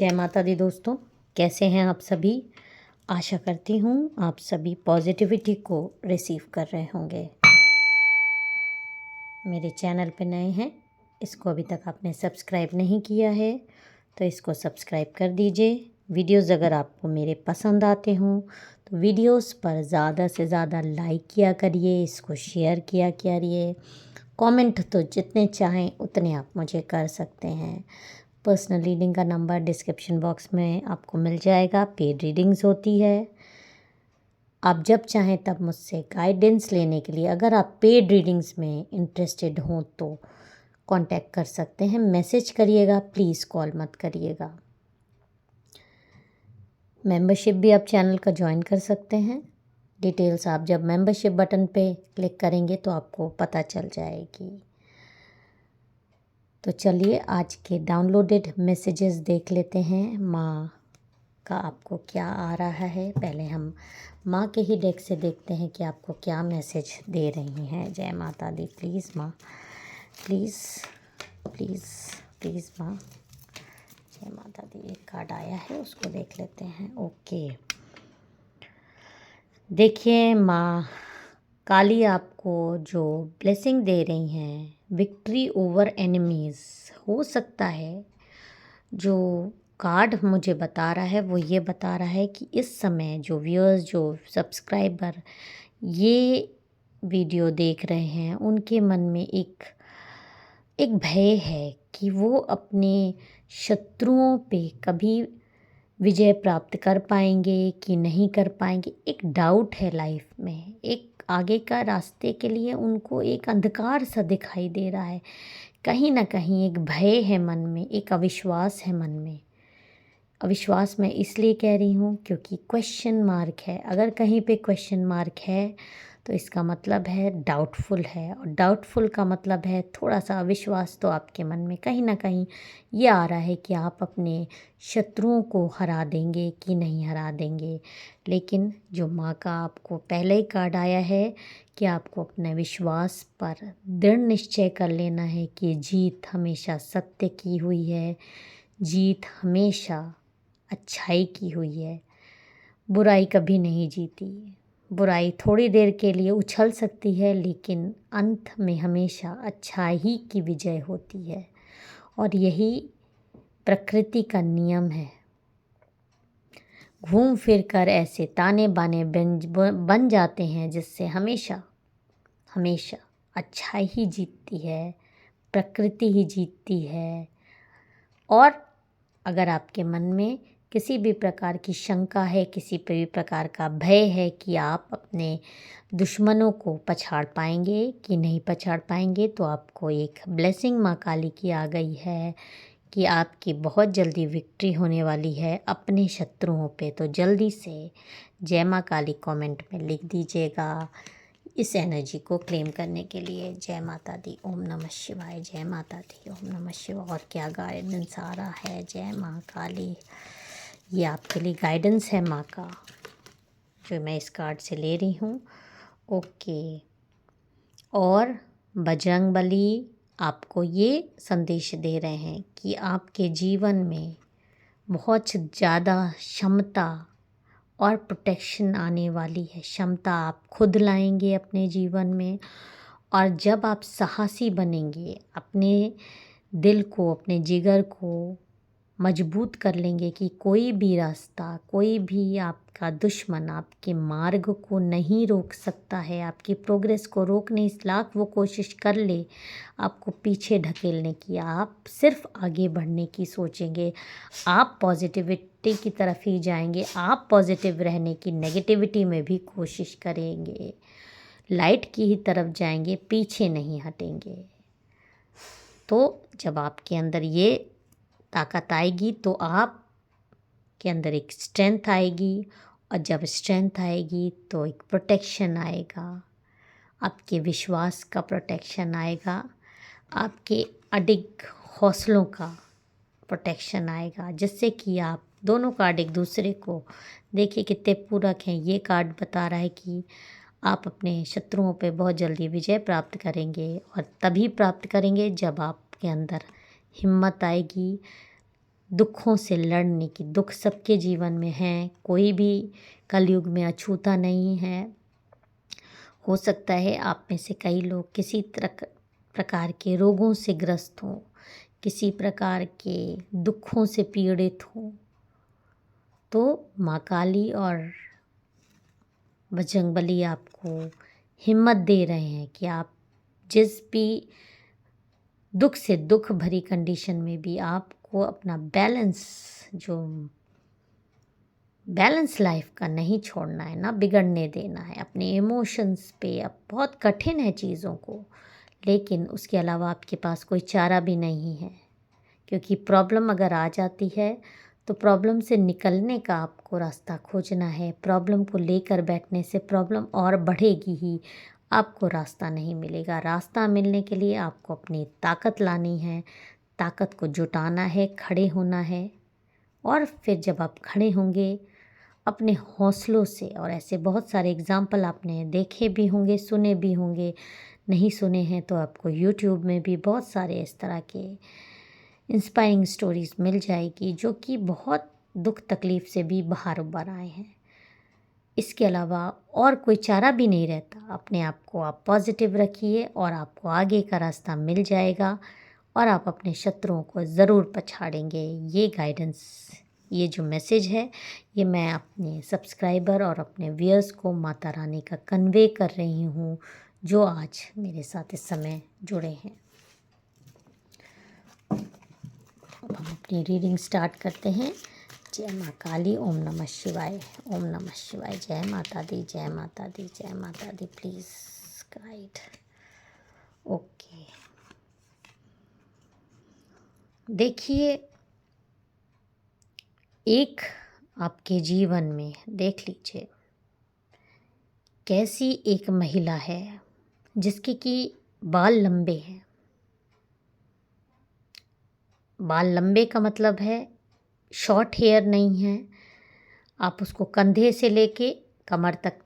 जय माता दी दोस्तों, कैसे हैं आप सभी। आशा करती हूँ आप सभी पॉजिटिविटी को रिसीव कर रहे होंगे। मेरे चैनल पे नए हैं, इसको अभी तक आपने सब्सक्राइब नहीं किया है तो इसको सब्सक्राइब कर दीजिए। वीडियोस अगर आपको मेरे पसंद आते हों तो वीडियोस पर ज़्यादा से ज़्यादा लाइक किया करिए, इसको शेयर किया करिए। कमेंट तो जितने चाहें उतने आप मुझे कर सकते हैं। पर्सनल रीडिंग का नंबर डिस्क्रिप्शन बॉक्स में आपको मिल जाएगा। पेड रीडिंग्स होती है, आप जब चाहें तब मुझसे गाइडेंस लेने के लिए अगर आप पेड रीडिंग्स में इंटरेस्टेड हों तो कांटेक्ट कर सकते हैं। मैसेज करिएगा, प्लीज़ कॉल मत करिएगा। मेंबरशिप भी आप चैनल का ज्वाइन कर सकते हैं। डिटेल्स आप जब मेंबरशिप बटन पे क्लिक करेंगे तो आपको पता चल जाएगी। तो चलिए आज के डाउनलोडेड मैसेजेस देख लेते हैं। माँ का आपको क्या आ रहा है। पहले हम माँ के ही डेक से देखते हैं कि आपको क्या मैसेज दे रही हैं। जय माता दी। प्लीज़ माँ, प्लीज़ प्लीज़ प्लीज़ माँ। जय माता दी। एक कार्ड आया है, उसको देख लेते हैं। ओके, देखिए माँ काली आपको जो ब्लेसिंग दे रही हैं, विक्ट्री ओवर एनिमीज़। हो सकता है जो कार्ड मुझे बता रहा है वो ये बता रहा है कि इस समय जो व्यूअर्स, जो सब्सक्राइबर ये वीडियो देख रहे हैं, उनके मन में एक भय है कि वो अपने शत्रुओं पे कभी विजय प्राप्त कर पाएंगे कि नहीं कर पाएंगे। एक डाउट है लाइफ में, एक आगे का रास्ते के लिए उनको एक अंधकार सा दिखाई दे रहा है। कहीं ना कहीं एक भय है मन में, एक अविश्वास है मन में। अविश्वास मैं इसलिए कह रही हूँ क्योंकि क्वेश्चन मार्क है। अगर कहीं पे क्वेश्चन मार्क है तो इसका मतलब है डाउटफुल है, और डाउटफुल का मतलब है थोड़ा सा अविश्वास तो आपके मन में कहीं ना कहीं ये आ रहा है कि आप अपने शत्रुओं को हरा देंगे कि नहीं हरा देंगे। लेकिन जो माँ का आपको पहले ही कार्ड आया है कि आपको अपने विश्वास पर दृढ़ निश्चय कर लेना है कि जीत हमेशा सत्य की हुई है, जीत हमेशा अच्छाई की हुई है। बुराई कभी नहीं जीती। बुराई थोड़ी देर के लिए उछल सकती है लेकिन अंत में हमेशा अच्छाई की विजय होती है, और यही प्रकृति का नियम है। घूम फिर कर ऐसे ताने बाने बन जाते हैं जिससे हमेशा हमेशा अच्छाई ही जीतती है, प्रकृति ही जीतती है। और अगर आपके मन में किसी भी प्रकार की शंका है, किसी भी प्रकार का भय है कि आप अपने दुश्मनों को पछाड़ पाएंगे कि नहीं पछाड़ पाएंगे, तो आपको एक ब्लेसिंग माँ काली की आ गई है कि आपकी बहुत जल्दी विक्ट्री होने वाली है अपने शत्रुओं पे। तो जल्दी से जय माँ काली कमेंट में लिख दीजिएगा इस एनर्जी को क्लेम करने के लिए। जय माता दी। ओम नमः शिवाय। जय माता दी। ओम नमः शिवाय। और क्या गाइडेंस आ रहा है जय माँ काली। ये आपके लिए गाइडेंस है माँ का, जो मैं इस कार्ड से ले रही हूँ। ओके, और बजरंगबली आपको ये संदेश दे रहे हैं कि आपके जीवन में बहुत ज़्यादा क्षमता और प्रोटेक्शन आने वाली है। क्षमता आप खुद लाएंगे अपने जीवन में, और जब आप साहसी बनेंगे, अपने दिल को, अपने जिगर को मजबूत कर लेंगे कि कोई भी रास्ता, कोई भी आपका दुश्मन आपके मार्ग को नहीं रोक सकता है, आपकी प्रोग्रेस को रोकने इस लाख वो कोशिश कर ले आपको पीछे ढकेलने की, आप सिर्फ आगे बढ़ने की सोचेंगे। आप पॉजिटिविटी की तरफ ही जाएंगे, आप पॉजिटिव रहने की, नेगेटिविटी में भी कोशिश करेंगे, लाइट की ही तरफ जाएंगे, पीछे नहीं हटेंगे। तो जब आपके अंदर ये ताकत आएगी तो आप के अंदर एक स्ट्रेंथ आएगी, और जब स्ट्रेंथ आएगी तो एक प्रोटेक्शन आएगा, आपके विश्वास का प्रोटेक्शन आएगा, आपके अडिग हौसलों का प्रोटेक्शन आएगा, जिससे कि आप दोनों कार्ड एक दूसरे को देखिए कितने पूरक हैं। ये कार्ड बता रहा है कि आप अपने शत्रुओं पे बहुत जल्दी विजय प्राप्त करेंगे, और तभी प्राप्त करेंगे जब आपके अंदर हिम्मत आएगी, दुखों से लड़ने की। दुख सबके जीवन में हैं, कोई भी कलयुग में अछूता नहीं है। हो सकता है आप में से कई लोग किसी प्रकार के रोगों से ग्रस्त हों, किसी प्रकार के दुखों से पीड़ित हों, तो माँ काली और बजरंगबली आपको हिम्मत दे रहे हैं कि आप जिस भी दुख से दुख भरी कंडीशन में भी आपको अपना बैलेंस लाइफ का नहीं छोड़ना है, ना बिगड़ने देना है अपने इमोशंस पे। अब बहुत कठिन है चीज़ों को, लेकिन उसके अलावा आपके पास कोई चारा भी नहीं है, क्योंकि प्रॉब्लम अगर आ जाती है तो प्रॉब्लम से निकलने का आपको रास्ता खोजना है। प्रॉब्लम को लेकर बैठने से प्रॉब्लम और बढ़ेगी ही, आपको रास्ता नहीं मिलेगा। रास्ता मिलने के लिए आपको अपनी ताकत लानी है, ताकत को जुटाना है, खड़े होना है। और फिर जब आप खड़े होंगे अपने हौसलों से, और ऐसे बहुत सारे एग्जाम्पल आपने देखे भी होंगे, सुने भी होंगे, नहीं सुने हैं तो आपको यूट्यूब में भी बहुत सारे इस तरह के इंस्पायरिंग स्टोरीज़ मिल जाएगी, जो कि बहुत दुख तकलीफ़ से भी बाहर उबर आए हैं। इसके अलावा और कोई चारा भी नहीं रहता। अपने आप को आप पॉजिटिव रखिए और आपको आगे का रास्ता मिल जाएगा और आप अपने शत्रुओं को ज़रूर पछाड़ेंगे। ये गाइडेंस, ये जो मैसेज है, ये मैं अपने सब्सक्राइबर और अपने व्यूअर्स को माता रानी का कन्वे कर रही हूँ, जो आज मेरे साथ इस समय जुड़े हैं। अब हम अपनी रीडिंग स्टार्ट करते हैं। जय माँ काली, ओम नमः शिवाय, ओम नमः शिवाय। जय माता दी, जय माता दी, जय माता दी। Please guide. ओके, देखिए, एक आपके जीवन में देख लीजिए कैसी एक महिला है जिसके कि बाल लंबे हैं। बाल लंबे का मतलब है शॉर्ट हेयर नहीं है। आप उसको कंधे से लेके कमर तक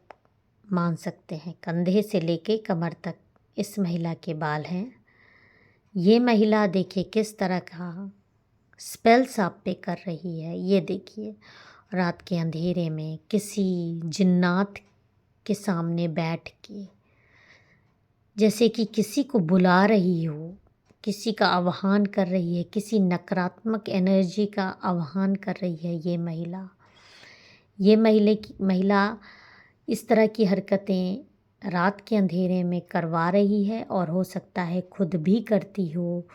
मान सकते हैं। कंधे से लेके कमर तक इस महिला के बाल हैं। ये महिला देखिए किस तरह का स्पेल्स आप पे कर रही है। ये देखिए, रात के अंधेरे में किसी जिन्नात के सामने बैठ के जैसे कि किसी को बुला रही हो, किसी का आह्वान कर रही है, किसी नकारात्मक एनर्जी का आह्वान कर रही है। ये महिला इस तरह की हरकतें रात के अंधेरे में करवा रही है, और हो सकता है खुद भी करती हो।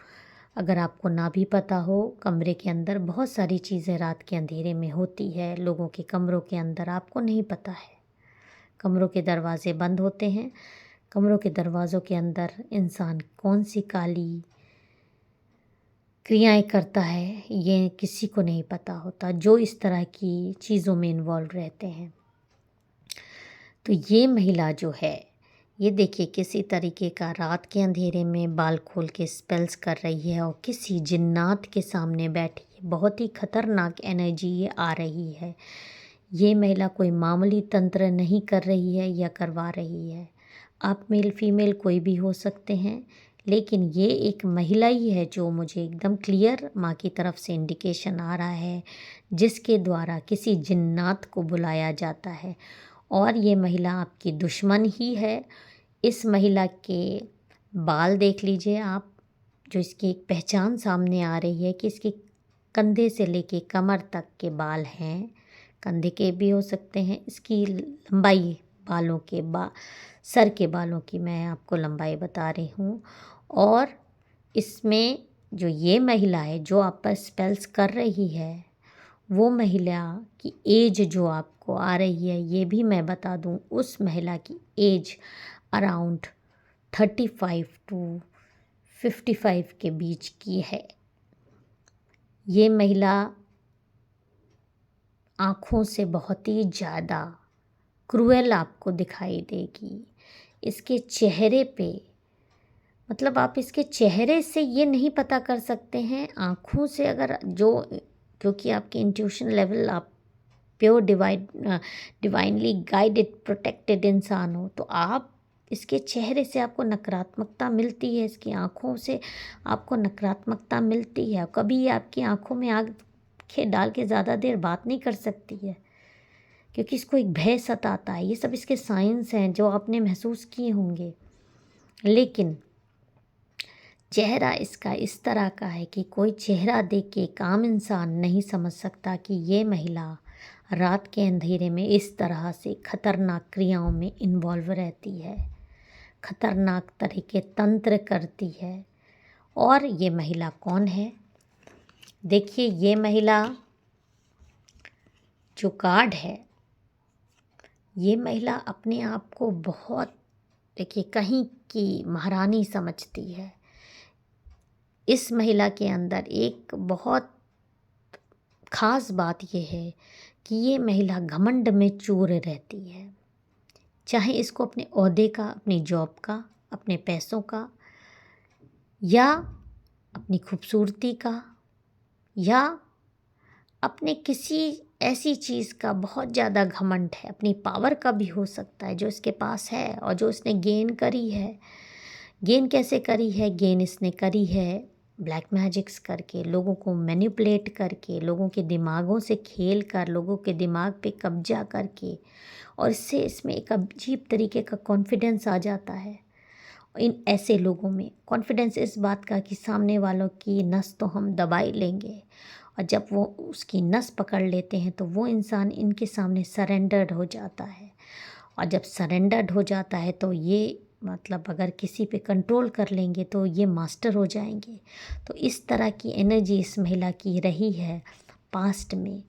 अगर आपको ना भी पता हो, कमरे के अंदर बहुत सारी चीज़ें रात के अंधेरे में होती है। लोगों के कमरों के अंदर आपको नहीं पता है। कमरों के दरवाजे बंद होते हैं। कमरों के दरवाज़ों के अंदर इंसान कौन सी काली क्रियाएं करता है, ये किसी को नहीं पता होता, जो इस तरह की चीज़ों में इन्वॉल्व रहते हैं। तो ये महिला जो है, ये देखिए किसी तरीके का रात के अंधेरे में बाल खोल के स्पेल्स कर रही है और किसी जिन्नात के सामने बैठी है। बहुत ही खतरनाक एनर्जी ये आ रही है। ये महिला कोई मामूली तंत्र नहीं कर रही है या करवा रही है। आप मेल फीमेल कोई भी हो सकते हैं, लेकिन ये एक महिला ही है जो मुझे एकदम क्लियर माँ की तरफ से इंडिकेशन आ रहा है, जिसके द्वारा किसी जिन्नात को बुलाया जाता है। और ये महिला आपकी दुश्मन ही है। इस महिला के बाल देख लीजिए आप, जो इसकी एक पहचान सामने आ रही है कि इसके कंधे से लेके कमर तक के बाल हैं। कंधे के भी हो सकते हैं। इसकी लंबाई बालों के सर के बालों की मैं आपको लंबाई बता रही हूँ। और इसमें जो ये महिला है जो आप पर स्पेल्स कर रही है, वो महिला की एज जो आपको आ रही है, ये भी मैं बता दूँ, उस महिला की एज अराउंड 35 to 55 के बीच की है। ये महिला आँखों से बहुत ही ज़्यादा क्रूएल आपको दिखाई देगी। इसके चेहरे पे, मतलब आप इसके चेहरे से ये नहीं पता कर सकते हैं, आँखों से अगर क्योंकि आपकी इंट्यूशन लेवल, आप प्योर डिवाइनली गाइडेड प्रोटेक्टेड इंसान हो, तो आप इसके चेहरे से आपको नकारात्मकता मिलती है, इसकी आँखों से आपको नकारात्मकता मिलती है। कभी आपकी आँखों में आग आंखें डाल के ज़्यादा देर बात नहीं कर सकती है, क्योंकि इसको एक भय सताता है। ये सब इसके साइंस हैं जो आपने महसूस किए होंगे। लेकिन चेहरा इसका इस तरह का है कि कोई चेहरा देख के एक आम इंसान नहीं समझ सकता कि ये महिला रात के अंधेरे में इस तरह से खतरनाक क्रियाओं में इन्वॉल्व रहती है, खतरनाक तरह के तंत्र करती है। और ये महिला कौन है? देखिए, ये महिला जो कार्ड है, ये महिला अपने आप को बहुत, देखिए, कहीं की महारानी समझती है। इस महिला के अंदर एक बहुत ख़ास बात यह है कि ये महिला घमंड में चूर रहती है। चाहे इसको अपने ओहदे का, अपनी जॉब का, अपने पैसों का, या अपनी खूबसूरती का, या अपने किसी ऐसी चीज़ का बहुत ज़्यादा घमंड है। अपनी पावर का भी हो सकता है जो इसके पास है और जो इसने गेन करी है। गेन कैसे करी है? गेन इसने करी है ब्लैक मैजिक्स करके, लोगों को मैनिपुलेट करके, लोगों के दिमागों से खेल कर, लोगों के दिमाग पे कब्जा करके। और इससे इसमें एक अजीब तरीके का कॉन्फिडेंस आ जाता है। इन ऐसे लोगों में कॉन्फिडेंस इस बात का कि सामने वालों की नस तो हम दबा ही लेंगे, और जब वो उसकी नस पकड़ लेते हैं तो वो इंसान इनके सामने सरेंडर्ड हो जाता है। और जब सरेंडर्ड हो जाता है तो ये मतलब अगर किसी पे कंट्रोल कर लेंगे तो ये मास्टर हो जाएंगे। तो इस तरह की एनर्जी इस महिला की रही है पास्ट में,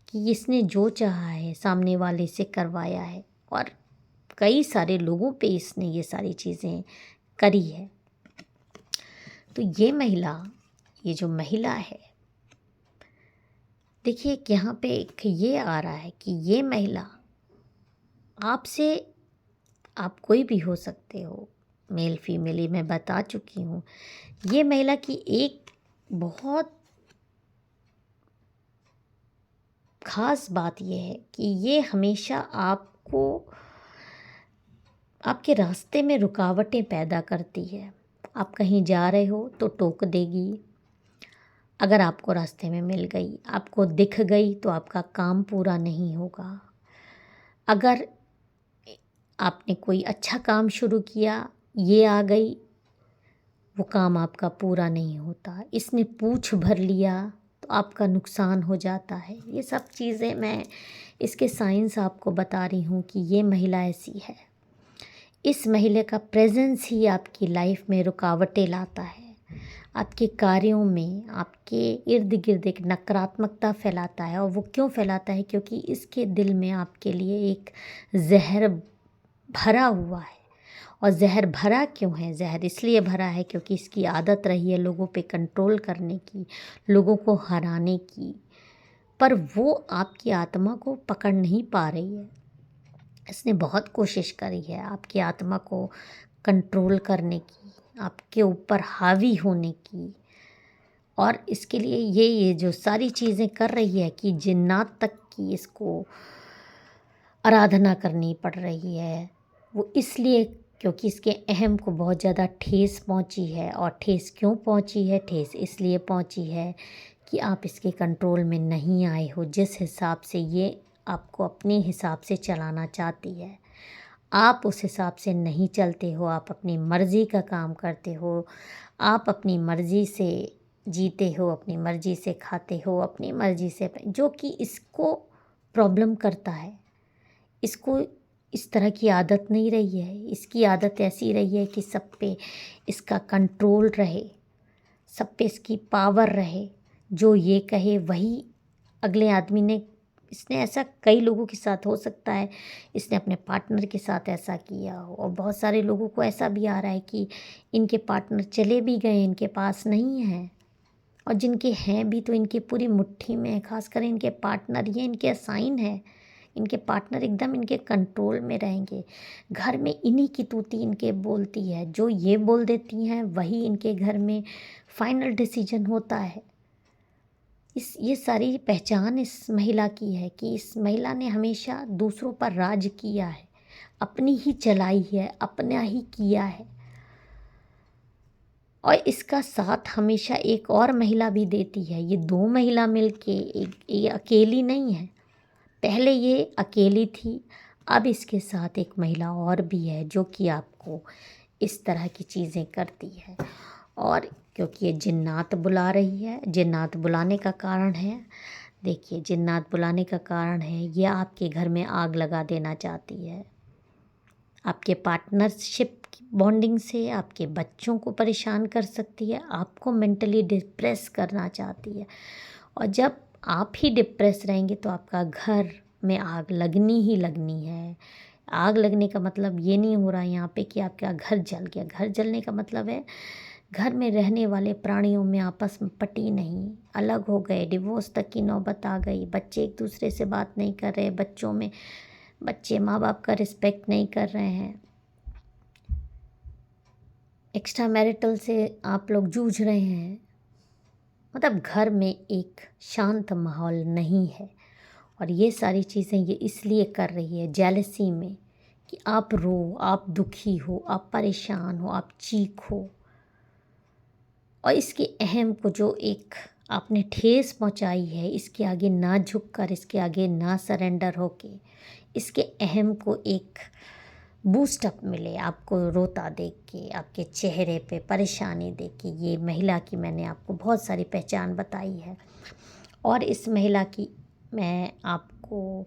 कि इसने जो चाहा है सामने वाले से करवाया है, और कई सारे लोगों पे इसने ये सारी चीज़ें करी है। तो ये महिला, ये जो महिला है, देखिए यहाँ पे एक ये आ रहा है कि ये महिला आपसे, आप कोई भी हो सकते हो, मेल फीमेल, ही मैं बता चुकी हूँ। ये महिला की एक बहुत ख़ास बात यह है कि ये हमेशा आपको, आपके रास्ते में रुकावटें पैदा करती है। आप कहीं जा रहे हो तो टोक देगी। अगर आपको रास्ते में मिल गई, आपको दिख गई, तो आपका काम पूरा नहीं होगा। अगर आपने कोई अच्छा काम शुरू किया, ये आ गई, वो काम आपका पूरा नहीं होता। इसने पूँछ भर लिया तो आपका नुकसान हो जाता है। ये सब चीज़ें मैं इसके साइंस आपको बता रही हूँ कि ये महिला ऐसी है। इस महिला का प्रेजेंस ही आपकी लाइफ में रुकावटें लाता है, आपके कार्यों में, आपके इर्द गिर्द एक नकारात्मकता फैलाता है। और वो क्यों फैलाता है? क्योंकि इसके दिल में आपके लिए एक जहर भरा हुआ है। और जहर भरा क्यों है? जहर इसलिए भरा है क्योंकि इसकी आदत रही है लोगों पे कंट्रोल करने की, लोगों को हराने की, पर वो आपकी आत्मा को पकड़ नहीं पा रही है। इसने बहुत कोशिश करी है आपकी आत्मा को कंट्रोल करने की, आपके ऊपर हावी होने की। और इसके लिए ये जो सारी चीज़ें कर रही है कि जिन्नात तक की इसको आराधना करनी पड़ रही है, वो इसलिए क्योंकि इसके अहम को बहुत ज़्यादा ठेस पहुंची है। और ठेस क्यों पहुंची है? ठेस इसलिए पहुंची है कि आप इसके कंट्रोल में नहीं आए हो। जिस हिसाब से ये आपको अपने हिसाब से चलाना चाहती है, आप उस हिसाब से नहीं चलते हो। आप अपनी मर्ज़ी का काम करते हो, आप अपनी मर्ज़ी से जीते हो, अपनी मर्ज़ी से खाते हो, अपनी मर्ज़ी से, जो कि इसको प्रॉब्लम करता है। इसको इस तरह की आदत नहीं रही है। इसकी आदत ऐसी रही है कि सब पे इसका कंट्रोल रहे, सब पे इसकी पावर रहे। जो ये कहे वही अगले आदमी ने, इसने ऐसा कई लोगों के साथ हो सकता है, इसने अपने पार्टनर के साथ ऐसा किया हो। और बहुत सारे लोगों को ऐसा भी आ रहा है कि इनके पार्टनर चले भी गए, इनके पास नहीं है, और जिनके हैं भी तो इनकी पूरी मुट्ठी में है। खासकर इनके पार्टनर, ये इनके साइन है। इनके पार्टनर एकदम इनके कंट्रोल में रहेंगे। घर में इन्हीं की तूती इनके बोलती है, जो ये बोल देती हैं वही इनके घर में फाइनल डिसीजन होता है। ये सारी पहचान इस महिला की है कि इस महिला ने हमेशा दूसरों पर राज किया है, अपनी ही चलाई है, अपना ही किया है। और इसका साथ हमेशा एक और महिला भी देती है। ये 2 महिला मिलके ये अकेली नहीं है। पहले ये अकेली थी, अब इसके साथ एक महिला और भी है जो कि आपको इस तरह की चीज़ें करती है। और क्योंकि ये जिन्नात बुला रही है, जिन्नात बुलाने का कारण है, देखिए जिन्नात बुलाने का कारण है ये आपके घर में आग लगा देना चाहती है। आपके पार्टनरशिप की बॉन्डिंग से आपके बच्चों को परेशान कर सकती है, आपको मेंटली डिप्रेस करना चाहती है। और जब आप ही डिप्रेस रहेंगे तो आपका घर में आग लगनी ही लगनी है। आग लगने का मतलब ये नहीं हो रहा है यहाँ पे कि आपका घर जल गया। घर जलने का मतलब है घर में रहने वाले प्राणियों में आपस में पटी नहीं, अलग हो गए, डिवोर्स तक की नौबत आ गई, बच्चे एक दूसरे से बात नहीं कर रहे, बच्चों में बच्चे माँ बाप का रिस्पेक्ट नहीं कर रहे हैं, एक्स्ट्रा मैरिटल से आप लोग जूझ रहे हैं, मतलब घर में एक शांत माहौल नहीं है। और ये सारी चीज़ें ये इसलिए कर रही है जेलसी में कि आप रो, आप दुखी हो, आप परेशान हो, आप चीखो। और इसके अहम को जो एक आपने ठेस पहुंचाई है, इसके आगे ना झुककर, इसके आगे ना सरेंडर होके, इसके अहम को एक बूस्टअप मिले आपको रोता देख के, आपके चेहरे पे परेशानी देख के। ये महिला की मैंने आपको बहुत सारी पहचान बताई है। और इस महिला की मैं आपको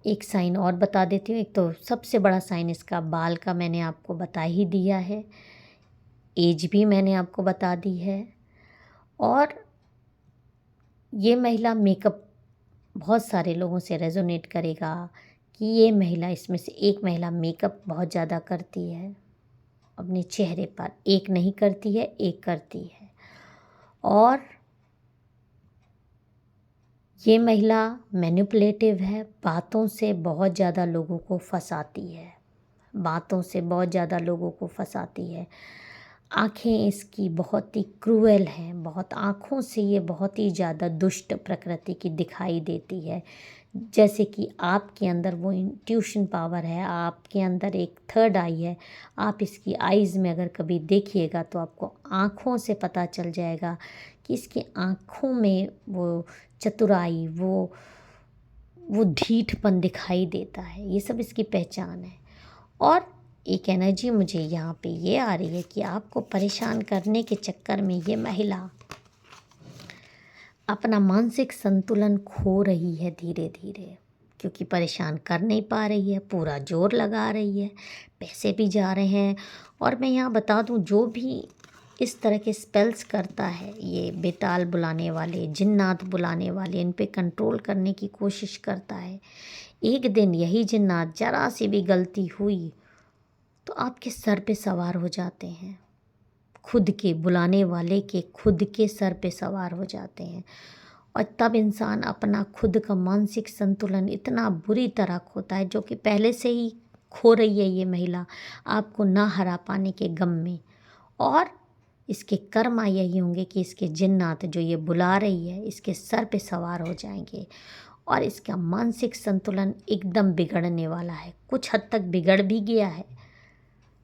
एक साइन और बता देती हूँ। एक तो सबसे बड़ा साइन इसका बाल का मैंने आपको बता ही दिया है, एज भी मैंने आपको बता दी है। और ये महिला मेकअप बहुत सारे लोगों से रेजोनेट करेगा कि ये महिला, इसमें से एक महिला मेकअप बहुत ज़्यादा करती है अपने चेहरे पर। एक नहीं करती है, एक करती है। और ये महिला मैनिपुलेटिव है, बातों से बहुत ज़्यादा लोगों को फंसाती है, बातों से बहुत ज़्यादा लोगों को फंसाती है। आँखें इसकी बहुत ही क्रूएल हैं, बहुत आँखों से ये बहुत ही ज़्यादा दुष्ट प्रकृति की दिखाई देती है। जैसे कि आपके अंदर वो इंट्यूशन पावर है, आपके अंदर एक थर्ड आई है। आप इसकी आइज़ में अगर कभी देखिएगा तो आपको आँखों से पता चल जाएगा कि इसकी आँखों में वो चतुराई, वो ढीठपन दिखाई देता है। ये सब इसकी पहचान है। और एक एनर्जी मुझे यहाँ पे ये आ रही है कि आपको परेशान करने के चक्कर में ये महिला अपना मानसिक संतुलन खो रही है धीरे धीरे, क्योंकि परेशान कर नहीं पा रही है, पूरा जोर लगा रही है, पैसे भी जा रहे हैं। और मैं यहाँ बता दूँ, जो भी इस तरह के स्पेल्स करता है, ये बेताल बुलाने वाले, जिन्नात बुलाने वाले, इन पे कंट्रोल करने की कोशिश करता है, एक दिन यही जिन्नात जरा सी भी गलती हुई तो आपके सर पे सवार हो जाते हैं, खुद के बुलाने वाले के खुद के सर पे सवार हो जाते हैं। और तब इंसान अपना खुद का मानसिक संतुलन इतना बुरी तरह खोता है, जो कि पहले से ही खो रही है ये महिला आपको ना हरा पाने के गम में। और इसके कर्म यही होंगे कि इसके जिन्नात जो ये बुला रही है इसके सर पे सवार हो जाएंगे और इसका मानसिक संतुलन एकदम बिगड़ने वाला है। कुछ हद तक बिगड़ भी गया है,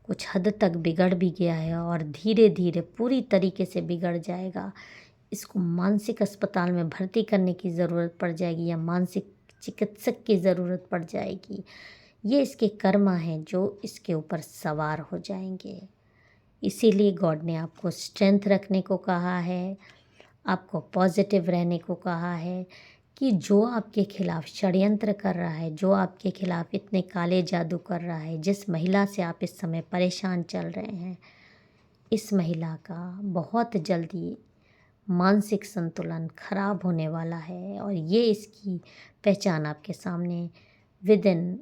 कुछ हद तक बिगड़ भी गया है और धीरे धीरे पूरी तरीके से बिगड़ जाएगा। इसको मानसिक अस्पताल में भर्ती करने की ज़रूरत पड़ जाएगी या मानसिक चिकित्सक की ज़रूरत पड़ जाएगी। ये इसके कर्मा हैं जो इसके ऊपर सवार हो जाएंगे। इसीलिए गॉड ने आपको स्ट्रेंथ रखने को कहा है, आपको पॉजिटिव रहने को कहा है कि जो आपके खिलाफ षड्यंत्र कर रहा है, जो आपके खिलाफ इतने काले जादू कर रहा है, जिस महिला से आप इस समय परेशान चल रहे हैं, इस महिला का बहुत जल्दी मानसिक संतुलन खराब होने वाला है। और ये इसकी पहचान आपके सामने विदिन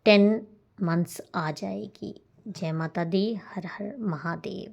10 मंथ्स आ जाएगी। जय माता दी, हर हर महादेव।